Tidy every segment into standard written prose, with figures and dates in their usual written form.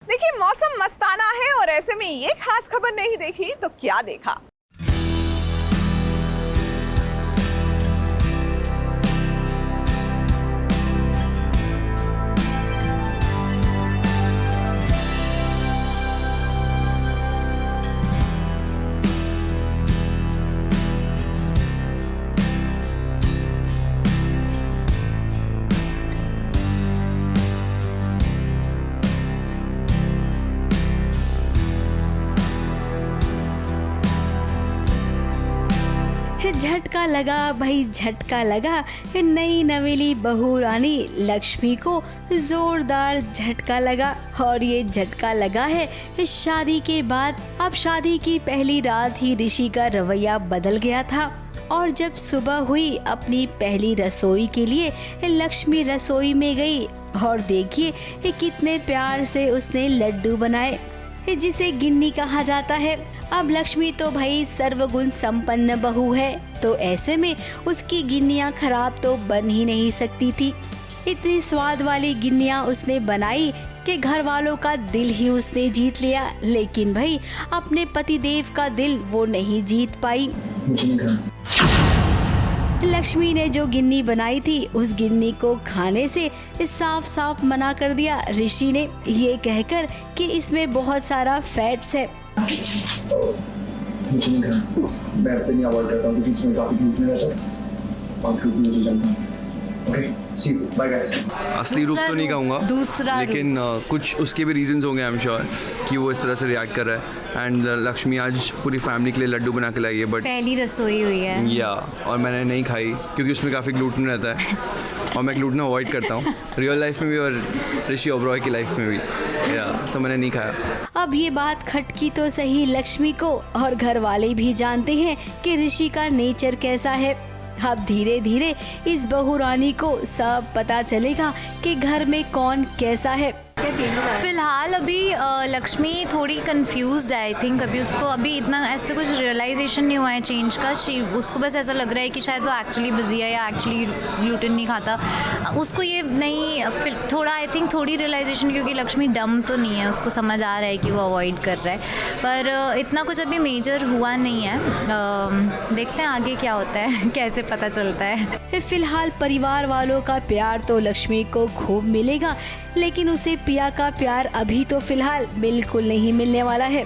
देखिए मौसम मस्ताना है और ऐसे में ये खास खबर नहीं देखी तो क्या देखा। झटका लगा भाई, झटका लगा। नई नवेली बहू रानी लक्ष्मी को जोरदार झटका लगा और ये झटका लगा है शादी के बाद। अब शादी की पहली रात ही ऋषि का रवैया बदल गया था और जब सुबह हुई अपनी पहली रसोई के लिए लक्ष्मी रसोई में गई और देखिए कितने प्यार से उसने लड्डू बनाए जिसे गिन्नी कहा जाता है। अब लक्ष्मी तो भाई सर्वगुण संपन्न बहू है, तो ऐसे में उसकी गिन्नियाँ खराब तो बन ही नहीं सकती थी। इतनी स्वाद वाली गिन्नियाँ उसने बनाई कि घर वालों का दिल ही उसने जीत लिया, लेकिन भाई अपने पतिदेव का दिल वो नहीं जीत पाई। लक्ष्मी ने जो गिन्नी बनाई थी उस गिन्नी को खाने से साफ साफ मना कर दिया ऋषि ने, ये कहकर कि इसमें बहुत सारा फैट्स है। मुझे नहीं खाना, मैं अपने नहीं अवॉइड करता हूँ क्योंकि इसमें काफी ग्लूटेन रहता है और ग्लूटेन मुझे जलता है। Okay, see you, bye guys. असली रूप तो नहीं कहूँगा, लेकिन कुछ उसके भी रीजंस होंगे आई एम श्योर कि वो इस तरह से रिएक्ट कर रहा है। एंड लक्ष्मी आज पूरी फैमिली के लिए लड्डू बना के लाई है, बट पहली रसोई हुई है या और मैंने नहीं खाई क्योंकि उसमें काफ़ी ग्लूटेन रहता है और मैं ग्लूटेन अवॉइड करता हूँ रियल लाइफ में भी और ऋषि ओबरॉय की लाइफ में भी, या तो मैंने नहीं खाया। अब ये बात खटकी तो सही लक्ष्मी को, और घर वाले भी जानते हैं कि ऋषि का नेचर कैसा है। अब धीरे धीरे इस बहू रानी को सब पता चलेगा कि घर में कौन कैसा है। फिलहाल अभी लक्ष्मी थोड़ी कंफ्यूज्ड है आई थिंक। अभी उसको अभी इतना ऐसे कुछ रियलाइजेशन नहीं हुआ है चेंज का। उसको बस ऐसा लग रहा है कि शायद वो एक्चुअली बिजी है या एक्चुअली ग्लूटेन नहीं खाता। उसको ये नहीं, थोड़ा आई थिंक थोड़ी रियलाइजेशन, क्योंकि लक्ष्मी डम तो नहीं है, उसको समझ आ रहा है कि वो अवॉइड कर रहा है, पर इतना कुछ अभी मेजर हुआ नहीं है। देखते हैं आगे क्या होता है, कैसे पता चलता है। फिलहाल परिवार वालों का प्यार तो लक्ष्मी को खूब मिलेगा, लेकिन उसे पिया का प्यार अभी तो फिलहाल बिल्कुल नहीं मिलने वाला है।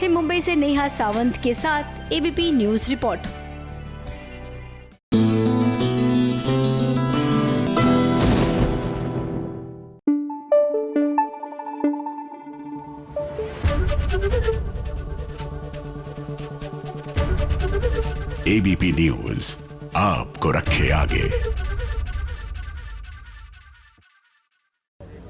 मुंबई से नेहा सावंत के साथ ABP news report. ABP news आपको रखे आगे।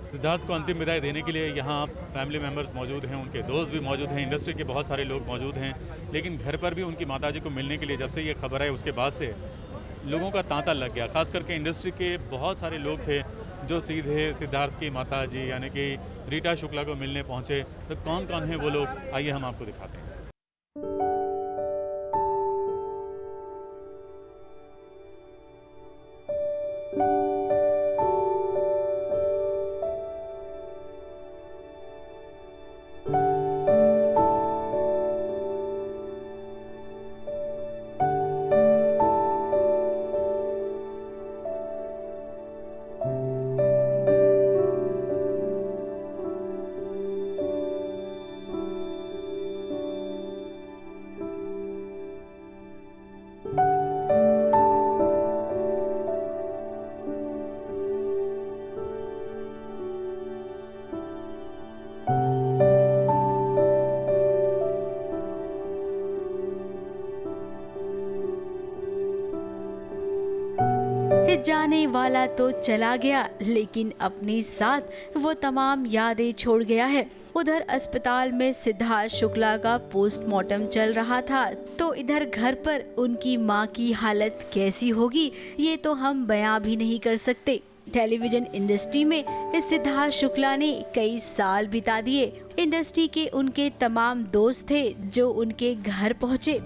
सिद्धार्थ को अंतिम विदाई देने के लिए यहाँ फैमिली मेंबर्स मौजूद हैं, उनके दोस्त भी मौजूद हैं, इंडस्ट्री के बहुत सारे लोग मौजूद हैं, लेकिन घर पर भी उनकी माताजी को मिलने के लिए जब से ये खबर आई उसके बाद से लोगों का तांता लग गया। खास करके इंडस्ट्री के बहुत सारे लोग थे जो सीधे सिद्धार्थ की माताजी यानी कि रीटा शुक्ला को मिलने पहुँचे। तो कौन कौन हैं वो लोग, आइए हम आपको दिखाते हैं। जाने वाला तो चला गया, लेकिन अपने साथ वो तमाम यादें छोड़ गया है। उधर अस्पताल में सिद्धार्थ शुक्ला का पोस्टमार्टम चल रहा था, तो इधर घर पर उनकी मां की हालत कैसी होगी ये तो हम बयां भी नहीं कर सकते। टेलीविजन इंडस्ट्री में इस सिद्धार्थ शुक्ला ने कई साल बिता दिए। इंडस्ट्री के उनके तमाम दोस्त थे जो उनके घर पहुंचे।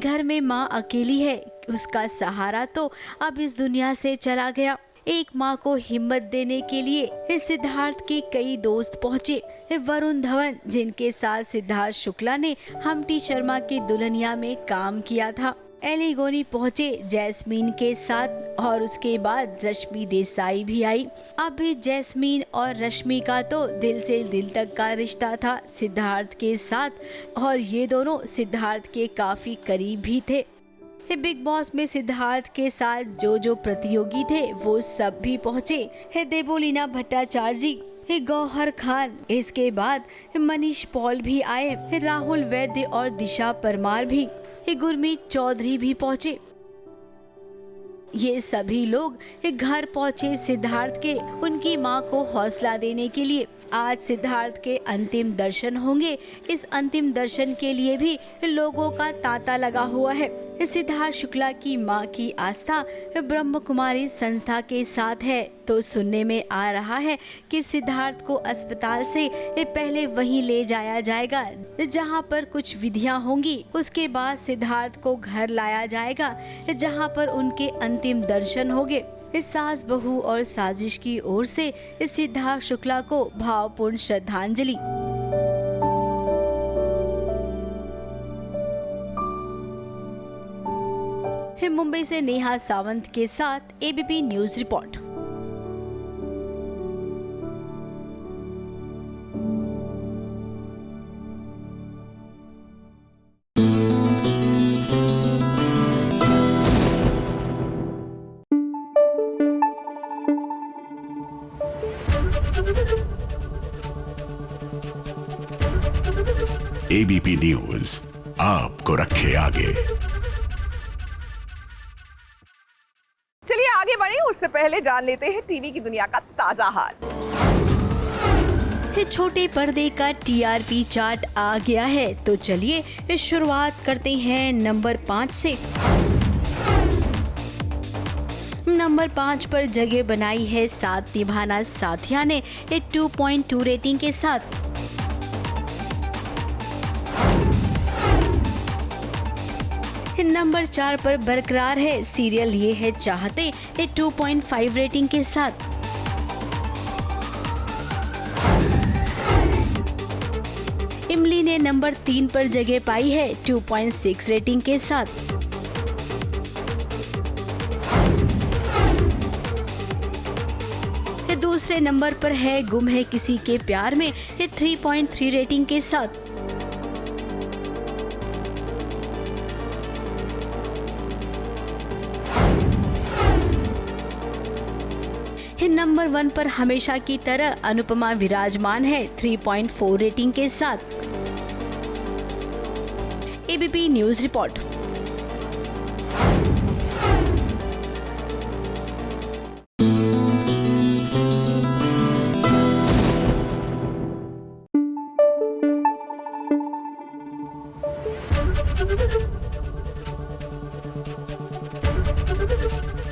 घर में माँ अकेली है, उसका सहारा तो अब इस दुनिया से चला गया। एक माँ को हिम्मत देने के लिए सिद्धार्थ के कई दोस्त पहुँचे। वरुण धवन, जिनके साथ सिद्धार्थ शुक्ला ने हमटी शर्मा की दुल्हनिया में काम किया था, एली गोनी पहुँचे जैस्मीन के साथ, और उसके बाद रश्मि देसाई भी आई। अब भी जैस्मीन और रश्मि का तो दिल से दिल तक का रिश्ता था सिद्धार्थ के साथ, और ये दोनों सिद्धार्थ के काफी करीब भी थे। बिग बॉस में सिद्धार्थ के साथ जो प्रतियोगी थे वो सब भी पहुँचे। देबोलीना भट्टाचार्य, गौहर खान, इसके बाद मनीष पॉल भी आए, राहुल वैद्य और दिशा परमार भी, गुरमीत चौधरी भी पहुँचे। ये सभी लोग घर पहुँचे सिद्धार्थ के उनकी मां को हौसला देने के लिए। आज सिद्धार्थ के अंतिम दर्शन होंगे। इस अंतिम दर्शन के लिए भी लोगों का तांता लगा हुआ है। सिद्धार्थ शुक्ला की मां की आस्था ब्रह्म कुमारी संस्था के साथ है, तो सुनने में आ रहा है कि सिद्धार्थ को अस्पताल से पहले वहीं ले जाया जाएगा जहां पर कुछ विधियां होंगी। उसके बाद सिद्धार्थ को घर लाया जाएगा जहां पर उनके अंतिम दर्शन होंगे। सास बहू और साजिश की ओर से सिद्धार्थ शुक्ला को भावपूर्ण श्रद्धांजलि। मुंबई से नेहा सावंत के साथ ABP news report. ABP news आपको रखे आगे। चलिए आगे बढ़े, उससे पहले जान लेते हैं टीवी की दुनिया का ताजा हाल। छोटे पर्दे का टीआरपी चार्ट आ गया है, तो चलिए शुरुआत करते हैं नंबर 5 से। नंबर 5 पर जगह बनाई है साथ निभाना साथिया ने 2.2 रेटिंग के साथ। नंबर 4 पर बरकरार है सीरियल ये है चाहते 2.5 रेटिंग के साथ। इमली ने नंबर 3 पर जगह पाई है 2.6 रेटिंग के साथ। दूसरे नंबर पर है गुम है किसी के प्यार में 3.3 रेटिंग के साथ। नंबर 1 पर हमेशा की तरह अनुपमा विराजमान है 3.4 रेटिंग के साथ। ABP news report.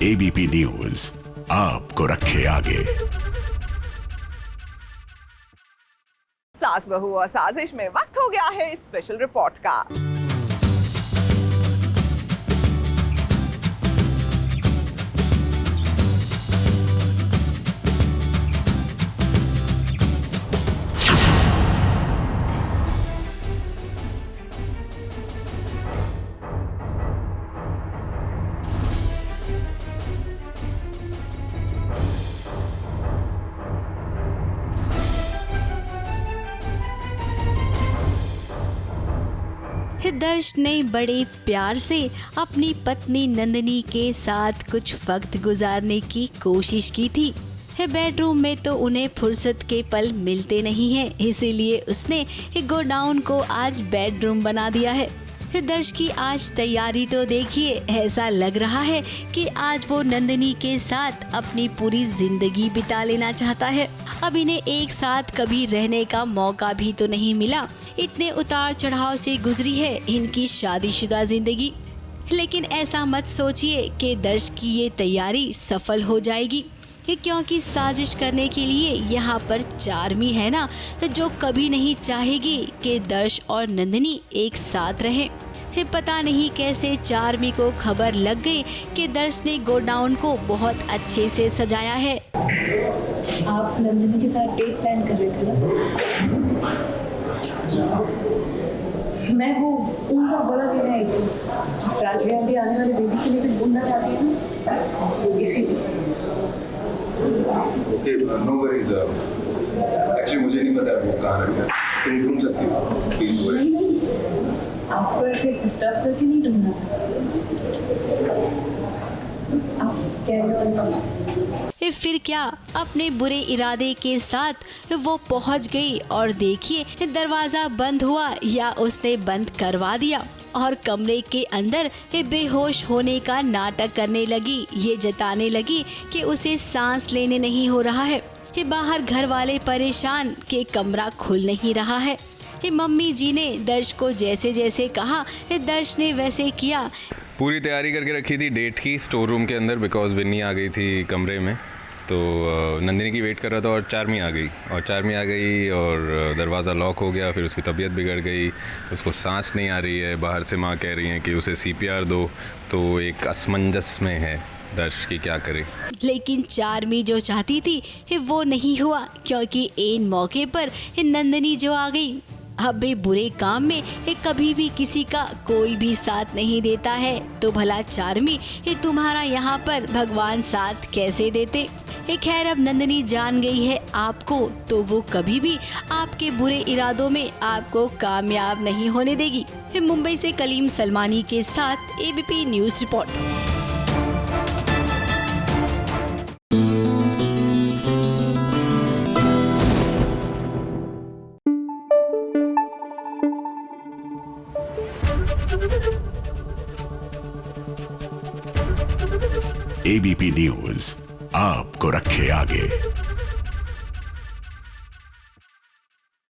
ABP news आपको रखे आगे। सास बहू और साजिश में वक्त हो गया है स्पेशल रिपोर्ट का। दर्श ने बड़े प्यार से अपनी पत्नी नंदिनी के साथ कुछ वक्त गुजारने की कोशिश की थी। बेडरूम में तो उन्हें फुर्सत के पल मिलते नहीं हैं, इसीलिए उसने गोडाउन को आज बेडरूम बना दिया है। दर्श की आज तैयारी तो देखिए, ऐसा लग रहा है कि आज वो नंदिनी के साथ अपनी पूरी जिंदगी बिता लेना चाहता है। अब इन्हें एक साथ कभी रहने का मौका भी तो नहीं मिला। इतने उतार चढ़ाव से गुजरी है इनकी शादीशुदा जिंदगी। लेकिन ऐसा मत सोचिए कि दर्श की ये तैयारी सफल हो जाएगी, क्योंकि साजिश करने के लिए यहाँ पर चार्मी है ना, जो कभी नहीं चाहेगी कि दर्श और नंदिनी एक साथ रहें। पता नहीं कैसे चार्मी को खबर लग गई कि दर्श ने गोडाउन को बहुत अच्छे से सजाया है। आप नंदिनी के साथ डेट प्लान कर रहे थे ना? मैं वो उनका बड़ा दिन है, राजवी आंटी आने वाले बेबी के लिए कुछ बोलना चाहती है ना, इसीलिए। Okay, no worries. एक्चुअली मुझे नहीं पता वो कहाँ रखा है, तुम ढूंढ सकती हो, प्लीज बोलो। नहीं, आपको ऐसे डिस्टर्ब करके नहीं ढूंढना था। आप कैरी ऑन। फिर क्या, अपने बुरे इरादे के साथ वो पहुंच गई और देखिए दरवाजा बंद हुआ या उसने बंद करवा दिया और कमरे के अंदर बेहोश होने का नाटक करने लगी। ये जताने लगी कि उसे सांस लेने नहीं हो रहा है। बाहर घर वाले परेशान कि कमरा खुल नहीं रहा है। मम्मी जी ने दर्श को जैसे जैसे कहा दर्श ने वैसे किया। पूरी तैयारी करके रखी थी डेट की स्टोर रूम के अंदर, बिकॉज विन्नी आ गई थी कमरे में, तो नंदिनी की वेट कर रहा था और चार्मी आ गई और दरवाज़ा लॉक हो गया। फिर उसकी तबीयत बिगड़ गई, उसको सांस नहीं आ रही है। बाहर से माँ कह रही हैं कि उसे CPR दो, तो एक असमंजस में है दर्श की क्या करे। लेकिन चार्मी जो चाहती थी वो नहीं हुआ, क्योंकि इन मौके पर नंदिनी जो आ गई। अब भी बुरे काम में कभी भी किसी का कोई भी साथ नहीं देता है, तो भला चार्मी तुम्हारा यहाँ पर भगवान साथ कैसे देते। खैर, अब नंदिनी जान गई है आपको, तो वो कभी भी आपके बुरे इरादों में आपको कामयाब नहीं होने देगी। मुंबई से कलीम सलमानी के साथ ABP news report. ABP news आपको रखे आगे।